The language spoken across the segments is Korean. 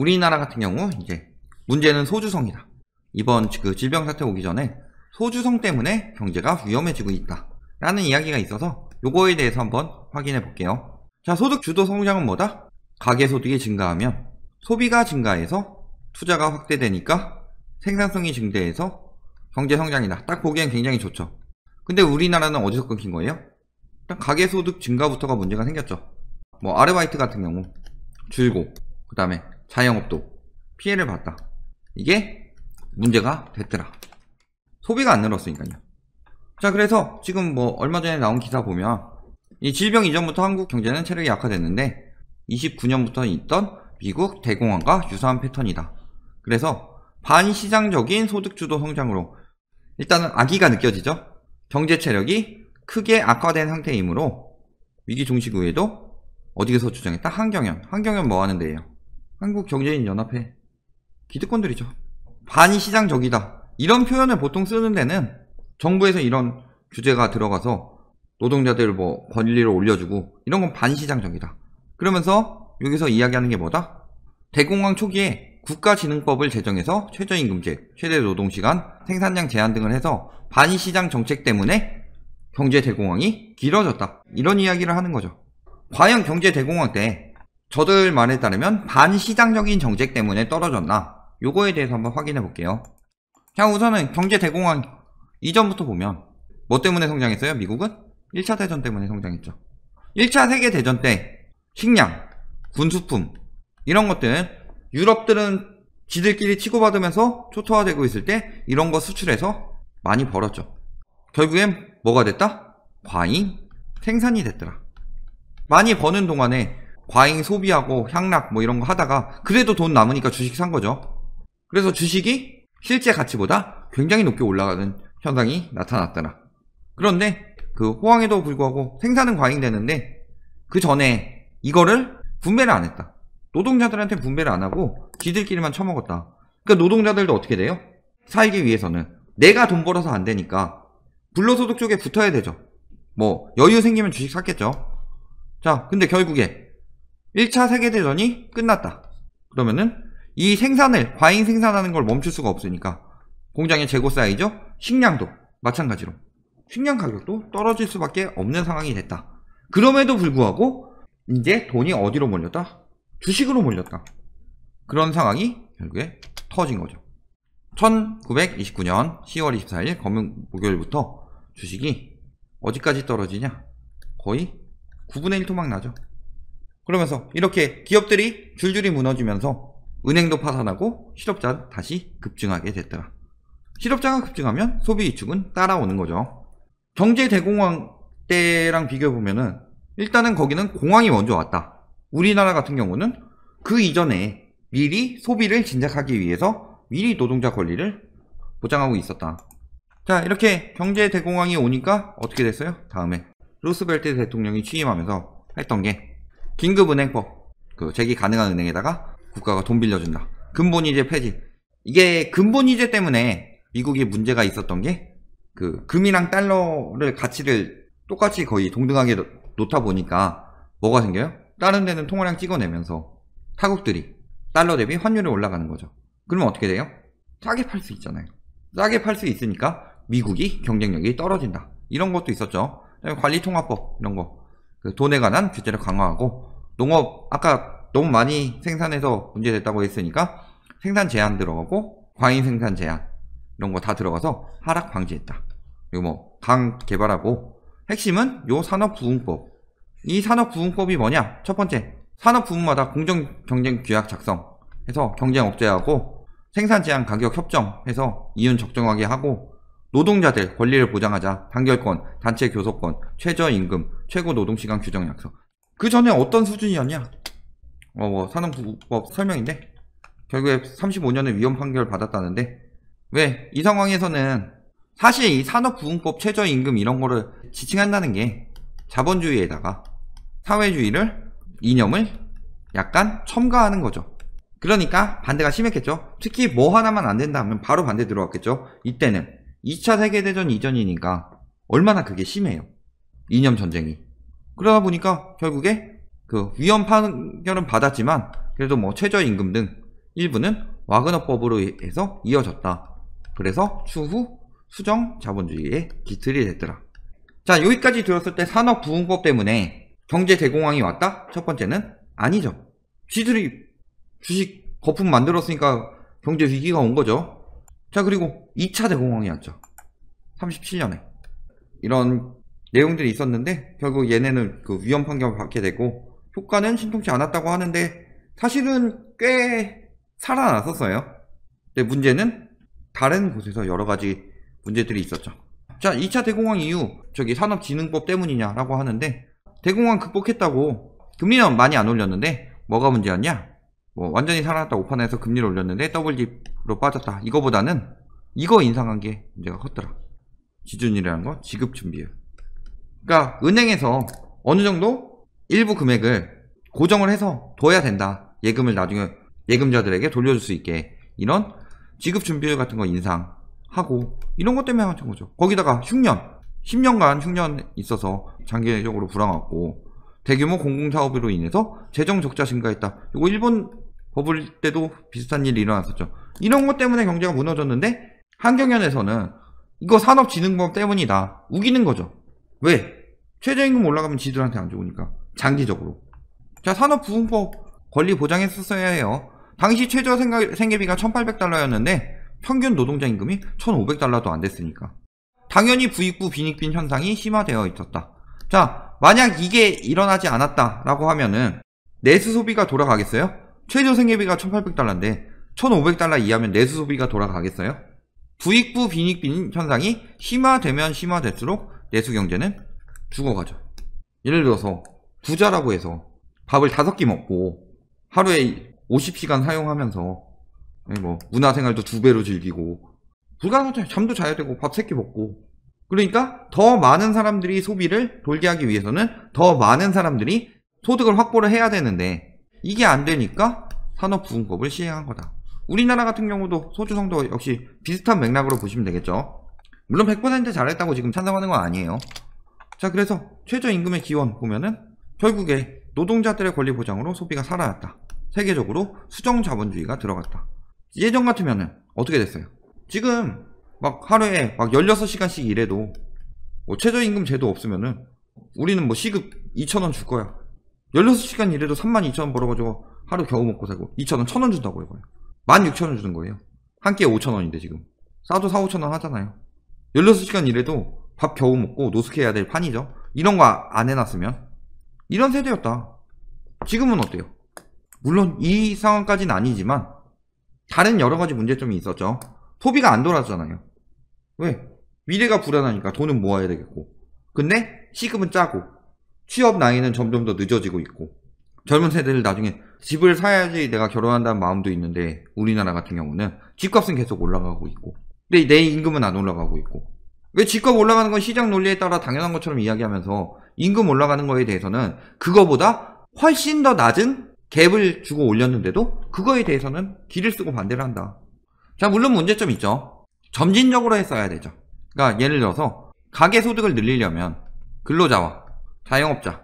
우리나라 같은 경우 이제 문제는 소주성이다. 이번 그 질병 사태 오기 전에 소주성 때문에 경제가 위험해지고 있다 라는 이야기가 있어서 요거에 대해서 한번 확인해 볼게요. 자, 소득 주도 성장은 뭐다? 가계소득이 증가하면 소비가 증가해서 투자가 확대되니까 생산성이 증대해서 경제성장이다. 딱 보기엔 굉장히 좋죠. 근데 우리나라는 어디서 끊긴 거예요? 일단 가계소득 증가부터가 문제가 생겼죠. 뭐 아르바이트 같은 경우 줄고 그 다음에 자영업도 피해를 봤다. 이게 문제가 됐더라. 소비가 안 늘었으니까요. 자, 그래서 지금 뭐 얼마 전에 나온 기사 보면 이 질병 이전부터 한국 경제는 체력이 약화됐는데 29년부터 있던 미국 대공황과 유사한 패턴이다. 그래서 반시장적인 소득주도 성장으로 일단은 악의가 느껴지죠. 경제 체력이 크게 악화된 상태이므로 위기 종식 후에도 어디에서 주장했다? 한경연 뭐 하는 데예요? 한국경제인연합회 기득권들이죠. 반시장적이다 이런 표현을 보통 쓰는 데는 정부에서 이런 규제가 들어가서 노동자들 뭐 권리를 올려주고 이런 건 반시장적이다. 그러면서 여기서 이야기하는 게 뭐다? 대공황 초기에 국가진흥법을 제정해서 최저임금제, 최대 노동시간, 생산량 제한 등을 해서 반시장 정책 때문에 경제 대공황이 길어졌다. 이런 이야기를 하는 거죠. 과연 경제 대공황 때 저들 말에 따르면 반시장적인 정책 때문에 떨어졌나? 요거에 대해서 한번 확인해 볼게요. 자, 우선은 경제 대공황 이전부터 보면 뭐 때문에 성장했어요? 미국은? 1차 대전 때문에 성장했죠. 1차 세계대전 때 식량, 군수품 이런 것들은 유럽들은 지들끼리 치고받으면서 초토화되고 있을 때 이런 거 수출해서 많이 벌었죠. 결국엔 뭐가 됐다? 과잉 생산이 됐더라. 많이 버는 동안에 과잉 소비하고 향락 뭐 이런 거 하다가 그래도 돈 남으니까 주식 산 거죠. 그래서 주식이 실제 가치보다 굉장히 높게 올라가는 현상이 나타났더라. 그런데 그 호황에도 불구하고 생산은 과잉되는데 그 전에 이거를 분배를 안 했다. 노동자들한테 분배를 안 하고 지들끼리만 처먹었다. 그러니까 노동자들도 어떻게 돼요? 살기 위해서는 내가 돈 벌어서 안 되니까 불로소득 쪽에 붙어야 되죠. 뭐 여유 생기면 주식 샀겠죠. 자, 근데 결국에 1차 세계대전이 끝났다. 그러면은 이 생산을 과잉 생산하는 걸 멈출 수가 없으니까 공장의 재고 쌓이죠. 식량도 마찬가지로 식량 가격도 떨어질 수밖에 없는 상황이 됐다. 그럼에도 불구하고 이제 돈이 어디로 몰렸다? 주식으로 몰렸다. 그런 상황이 결국에 터진 거죠. 1929년 10월 24일 검은 목요일부터 주식이 어디까지 떨어지냐? 거의 9분의 1 토막 나죠. 그러면서 이렇게 기업들이 줄줄이 무너지면서 은행도 파산하고 실업자 다시 급증하게 됐더라. 실업자가 급증하면 소비 위축은 따라오는 거죠. 경제 대공황 때랑 비교해보면은 일단은 거기는 공황이 먼저 왔다. 우리나라 같은 경우는 그 이전에 미리 소비를 진작하기 위해서 미리 노동자 권리를 보장하고 있었다. 자, 이렇게 경제 대공황이 오니까 어떻게 됐어요? 다음에 루스벨트 대통령이 취임하면서 했던 게 긴급은행법, 그 재기 가능한 은행에다가 국가가 돈 빌려준다. 근본이제 폐지. 이게 근본이제 때문에 미국이 문제가 있었던 게 그 금이랑 달러를 가치를 똑같이 거의 동등하게 놓다 보니까 뭐가 생겨요? 다른 데는 통화량 찍어내면서 타국들이 달러 대비 환율이 올라가는 거죠. 그러면 어떻게 돼요? 싸게 팔 수 있잖아요. 싸게 팔 수 있으니까 미국이 경쟁력이 떨어진다. 이런 것도 있었죠. 관리통화법 이런 거, 그 돈에 관한 규제를 강화하고 농업 아까 너무 많이 생산해서 문제됐다고 했으니까 생산 제한 들어가고 과잉 생산 제한 이런 거 다 들어가서 하락 방지했다. 그리고 뭐 강 개발하고 핵심은 요 산업부흥법. 이 산업부흥법이 뭐냐? 첫 번째, 산업부문마다 공정경쟁 규약 작성해서 경쟁 억제하고 생산 제한 가격 협정해서 이윤 적정하게 하고 노동자들 권리를 보장하자. 단결권, 단체 교섭권, 최저임금, 최고 노동시간 규정 약속. 그 전에 어떤 수준이었냐? 산업부법 설명인데 결국에 35년의 위헌 판결 받았다는데 왜? 이 상황에서는 사실 이 산업부흥법 최저임금 이런 거를 지칭한다는 게 자본주의에다가 사회주의를 이념을 약간 첨가하는 거죠. 그러니까 반대가 심했겠죠. 특히 뭐 하나만 안 된다 하면 바로 반대 들어왔겠죠. 이때는 2차 세계대전 이전이니까 얼마나 그게 심해요. 이념 전쟁이. 그러다 보니까 결국에 그 위헌 판결은 받았지만 그래도 뭐 최저임금 등 일부는 와그너법으로 해서 이어졌다. 그래서 추후 수정 자본주의의 기틀이 됐더라. 자, 여기까지 들었을 때 산업부흥법 때문에 경제 대공황이 왔다? 첫 번째는 아니죠. 쥐들이 주식 거품 만들었으니까 경제 위기가 온 거죠. 자, 그리고 2차 대공황이 왔죠. 37년에. 이런 내용들이 있었는데 결국 얘네는 그 위헌 판결을 받게 되고 효과는 신통치 않았다고 하는데 사실은 꽤 살아났었어요. 근데 문제는 다른 곳에서 여러 가지 문제들이 있었죠. 자, 2차 대공황 이후 산업진흥법 때문이냐라고 하는데 대공황 극복했다고 금리는 많이 안 올렸는데 뭐가 문제였냐? 완전히 살아났다 오판해서 금리를 올렸는데 더블딥으로 빠졌다. 이거보다는 이거 인상한 게 문제가 컸더라. 지준이라는 거, 지급준비율. 그러니까 은행에서 어느 정도 일부 금액을 고정을 해서 둬야 된다. 예금을 나중에 예금자들에게 돌려줄 수 있게 이런 지급준비율 같은 거 인상하고 이런 것 때문에 한건 거죠. 거기다가 흉년, 10년간 흉년 있어서 장기적으로 불황왔고 대규모 공공사업으로 인해서 재정 적자 증가했다. 이거 일본 버블 때도 비슷한 일이 일어났었죠. 이런 것 때문에 경제가 무너졌는데 한경연에서는 이거 산업진흥법 때문이다. 우기는 거죠. 왜? 최저임금 올라가면 지들한테 안 좋으니까. 장기적으로. 자, 산업부흥법 권리 보장했었어야 해요. 당시 최저 생계비가 1,800달러였는데 평균 노동자 임금이 1,500달러도 안 됐으니까. 당연히 부익부 빈익빈 현상이 심화되어 있었다. 자, 만약 이게 일어나지 않았다라고 하면은 내수 소비가 돌아가겠어요? 최저 생계비가 1,800달러인데 1,500달러 이하면 내수 소비가 돌아가겠어요? 부익부 빈익빈 현상이 심화되면 심화될수록 내수 경제는 죽어가죠. 예를 들어서 부자라고 해서 밥을 5끼 먹고 하루에 50시간 사용하면서 문화생활도 2배로 즐기고 불가능하죠. 잠도 자야 되고 밥 3끼 먹고. 그러니까 더 많은 사람들이 소비를 돌게 하기 위해서는 더 많은 사람들이 소득을 확보를 해야 되는데 이게 안 되니까 산업부흥법을 시행한 거다. 우리나라 같은 경우도 소주성도 역시 비슷한 맥락으로 보시면 되겠죠. 물론 100% 잘했다고 지금 찬성하는 건 아니에요. 자, 그래서 최저임금의 기원 보면은 결국에 노동자들의 권리 보장으로 소비가 살아났다. 세계적으로 수정자본주의가 들어갔다. 예전 같으면은 어떻게 됐어요? 지금 하루에 16시간씩 일해도 최저임금 제도 없으면은 우리는 시급 2,000원 줄 거야. 16시간 일해도 32,000원 벌어가지고 하루 겨우 먹고 살고 2,000원, 1,000원 준다고 해봐요. 16,000원 주는 거예요. 한 끼에 5,000원인데 지금. 싸도 4,000~5,000원 하잖아요. 16시간 일해도 밥 겨우 먹고 노숙해야 될 판이죠. 이런 거 안 해놨으면. 이런 세대였다. 지금은 어때요? 물론 이 상황까지는 아니지만 다른 여러 가지 문제점이 있었죠. 소비가 안 돌아가잖아요. 왜? 미래가 불안하니까 돈은 모아야 되겠고. 근데 시급은 짜고 취업 나이는 점점 더 늦어지고 있고 젊은 세대를 나중에 집을 사야지 내가 결혼한다는 마음도 있는데 우리나라 같은 경우는 집값은 계속 올라가고 있고 근데 내 임금은 안 올라가고 있고 왜 집값 올라가는 건 시장 논리에 따라 당연한 것처럼 이야기하면서 임금 올라가는 거에 대해서는 그거보다 훨씬 더 낮은 갭을 주고 올렸는데도 그거에 대해서는 기를 쓰고 반대를 한다. 자, 물론 문제점이 있죠. 점진적으로 했어야 되죠. 그러니까 예를 들어서 가계소득을 늘리려면 근로자와 자영업자,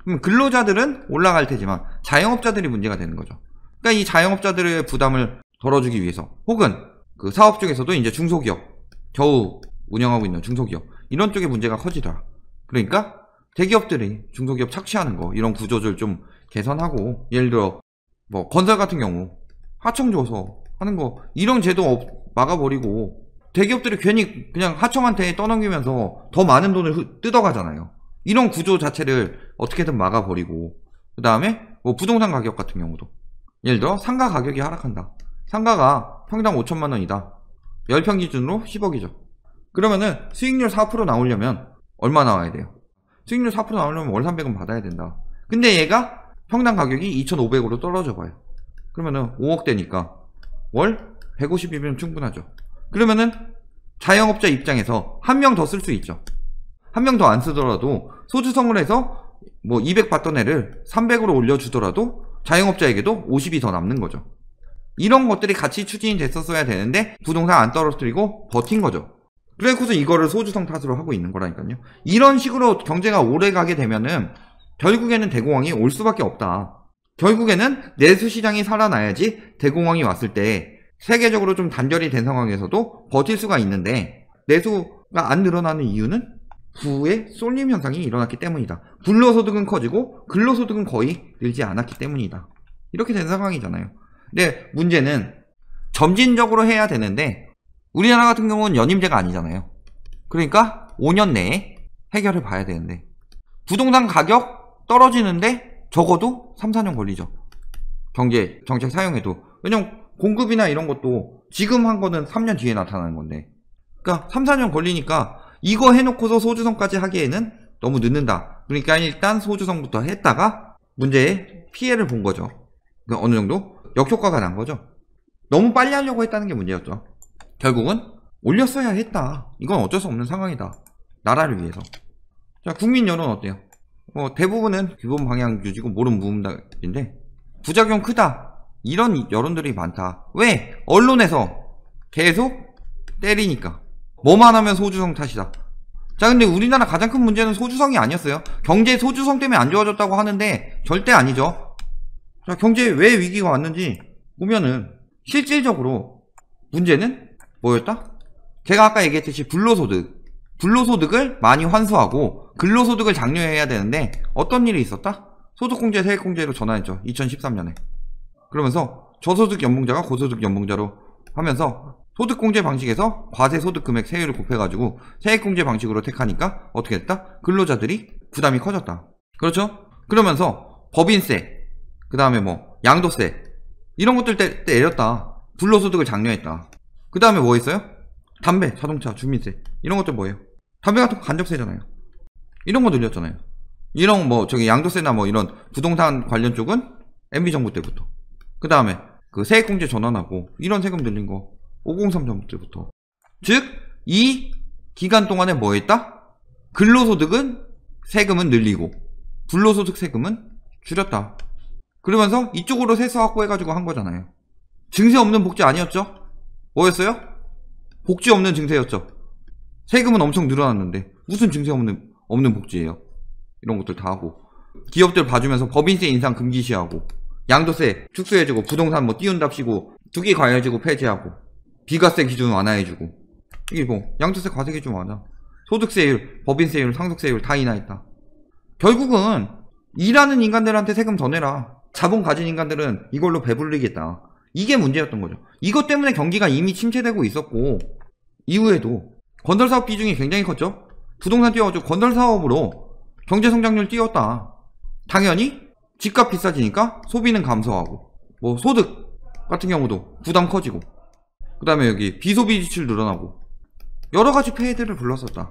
그럼 근로자들은 올라갈 테지만 자영업자들이 문제가 되는 거죠. 그러니까 이 자영업자들의 부담을 덜어주기 위해서 혹은 그 사업 중에서도 이제 중소기업, 겨우 운영하고 있는 중소기업 이런 쪽에 문제가 커지더라. 그러니까 대기업들이 중소기업 착취하는 거 이런 구조를 좀 개선하고 예를 들어 건설 같은 경우 하청 줘서 하는 거 이런 제도 막아버리고 대기업들이 괜히 그냥 하청한테 떠넘기면서 더 많은 돈을 뜯어가잖아요. 이런 구조 자체를 어떻게든 막아버리고 그 다음에 부동산 가격 같은 경우도 예를 들어 상가 가격이 하락한다. 상가가 평당 5천만 원이다. 10평 기준으로 10억이죠. 그러면은 수익률 4% 나오려면 얼마 나와야 돼요? 수익률 4% 나오려면 월 300은 받아야 된다. 근데 얘가 평당 가격이 2,500으로 떨어져 봐요. 그러면은 5억 되니까 월 150이면 충분하죠. 그러면은 자영업자 입장에서 한 명 더 쓸 수 있죠. 한 명 더 안 쓰더라도 소주성을 해서 200 받던 애를 300으로 올려주더라도 자영업자에게도 50이 더 남는 거죠. 이런 것들이 같이 추진이 됐었어야 되는데 부동산 안 떨어뜨리고 버틴 거죠. 그래서 이거를 소주성 탓으로 하고 있는 거라니까요. 이런 식으로 경제가 오래 가게 되면은 결국에는 대공황이 올 수밖에 없다. 결국에는 내수 시장이 살아나야지 대공황이 왔을 때 세계적으로 좀 단절이 된 상황에서도 버틸 수가 있는데, 내수가 안 늘어나는 이유는 부의 쏠림 현상이 일어났기 때문이다. 불로소득은 커지고 근로소득은 거의 늘지 않았기 때문이다. 이렇게 된 상황이잖아요. 근데 문제는 점진적으로 해야 되는데 우리나라 같은 경우는 연임제가 아니잖아요. 그러니까 5년 내에 해결을 봐야 되는데, 부동산 가격 떨어지는데 적어도 3, 4년 걸리죠. 경제 정책 사용해도. 왜냐면 공급이나 이런 것도 지금 한 거는 3년 뒤에 나타나는 건데, 그러니까 3, 4년 걸리니까 이거 해놓고서 소주성까지 하기에는 너무 늦는다. 그러니까 일단 소주성부터 했다가 문제의 피해를 본 거죠. 그러니까 어느 정도 역효과가 난 거죠. 너무 빨리 하려고 했다는 게 문제였죠. 결국은 올렸어야 했다. 이건 어쩔 수 없는 상황이다. 나라를 위해서. 자, 국민 여론 어때요? 대부분은 기본 방향 유지고 모른 무음답인데, 부작용 크다, 이런 여론들이 많다. 왜? 언론에서 계속 때리니까. 뭐만 하면 소주성 탓이다. 자, 근데 우리나라 가장 큰 문제는 소주성이 아니었어요. 경제 소주성 때문에 안 좋아졌다고 하는데 절대 아니죠. 자, 경제에 왜 위기가 왔는지 보면은 실질적으로 문제는 뭐였다? 제가 아까 얘기했듯이 불로소득을 많이 환수하고 근로소득을 장려해야 되는데 어떤 일이 있었다? 소득공제, 세액공제로 전환했죠. 2013년에. 그러면서 저소득 연봉자가 고소득 연봉자로 하면서 소득공제 방식에서 과세소득 금액 세율을 곱해가지고 세액공제 방식으로 택하니까 어떻게 됐다? 근로자들이 부담이 커졌다. 그렇죠? 그러면서 법인세, 그 다음에 양도세, 이런 것들 내렸다. 불로소득을 장려했다. 그 다음에 뭐 있어요? 담배, 자동차, 주민세, 이런 것들 뭐예요? 담배 같은 거 간접세잖아요. 이런 거 늘렸잖아요. 이런 양도세나 이런 부동산 관련 쪽은 MB정부 때부터. 그 다음에 그 세액공제 전환하고 이런 세금 늘린 거 503 정부 때부터. 즉, 이 기간 동안에 뭐 했다? 근로소득은 세금은 늘리고 불로소득 세금은 줄였다. 그러면서 이쪽으로 세수 확보해가지고 한 거잖아요. 증세 없는 복지 아니었죠? 뭐였어요? 복지 없는 증세였죠. 세금은 엄청 늘어났는데 무슨 증세 없는 복지예요? 이런 것들 다 하고, 기업들 봐주면서 법인세 인상 금기시하고, 양도세 축소해주고, 부동산 띄운답시고 투기 과열지고 폐지하고, 비과세 기준 완화해주고, 이게 양도세 과세 기준 완화, 소득세율, 법인세율, 상속세율 다 인하했다. 결국은 일하는 인간들한테 세금 더 내라. 자본 가진 인간들은 이걸로 배불리겠다. 이게 문제였던 거죠. 이것 때문에 경기가 이미 침체되고 있었고, 이후에도 건설사업 비중이 굉장히 컸죠. 부동산 띄워가지고 건설사업으로 경제성장률 띄웠다. 당연히 집값 비싸지니까 소비는 감소하고, 소득 같은 경우도 부담 커지고, 그 다음에 여기 비소비 지출 늘어나고, 여러가지 폐해들을 불렀었다.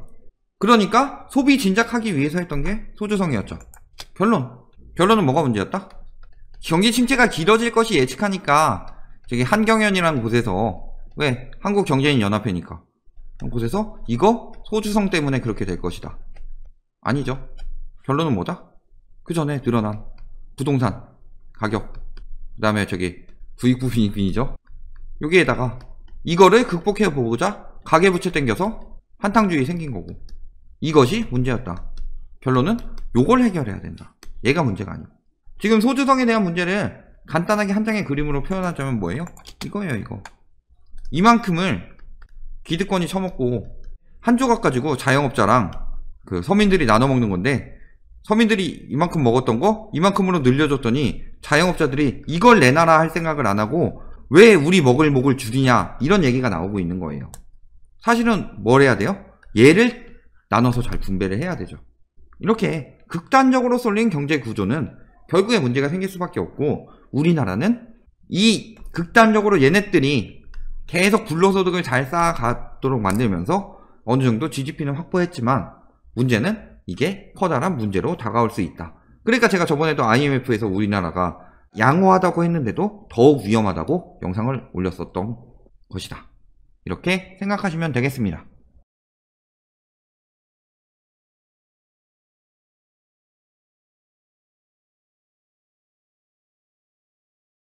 그러니까 소비 진작하기 위해서 했던 게 소주성이었죠. 결론은 뭐가 문제였다? 경기 침체가 길어질 것이 예측하니까 저기 한경연이라는 곳에서, 왜? 한국경제인연합회니까, 곳에서 이거 소주성 때문에 그렇게 될 것이다. 아니죠. 결론은 뭐다? 그 전에 늘어난 부동산 가격, 그 다음에 저기 부익부 빈익빈이죠. 여기에다가 이거를 극복해 보고자 가계부채 땡겨서 한탕주의 생긴 거고, 이것이 문제였다. 결론은 요걸 해결해야 된다. 얘가 문제가 아니고. 지금 소주성에 대한 문제를 간단하게 한 장의 그림으로 표현하자면 뭐예요? 이거예요, 이거. 이만큼을 기득권이 처먹고 한 조각 가지고 자영업자랑 그 서민들이 나눠 먹는 건데, 서민들이 이만큼 먹었던 거 이만큼으로 늘려줬더니 자영업자들이 이걸 내놔라 할 생각을 안 하고 왜 우리 먹을 목을 줄이냐, 이런 얘기가 나오고 있는 거예요. 사실은 뭘 해야 돼요? 얘를 나눠서 잘 분배를 해야 되죠. 이렇게 극단적으로 쏠린 경제 구조는 결국에 문제가 생길 수밖에 없고, 우리나라는 이 극단적으로 얘네들이 계속 불로소득을 잘 쌓아가도록 만들면서 어느 정도 GDP는 확보했지만, 문제는 이게 커다란 문제로 다가올 수 있다. 그러니까 제가 저번에도 IMF에서 우리나라가 양호하다고 했는데도 더욱 위험하다고 영상을 올렸었던 것이다. 이렇게 생각하시면 되겠습니다.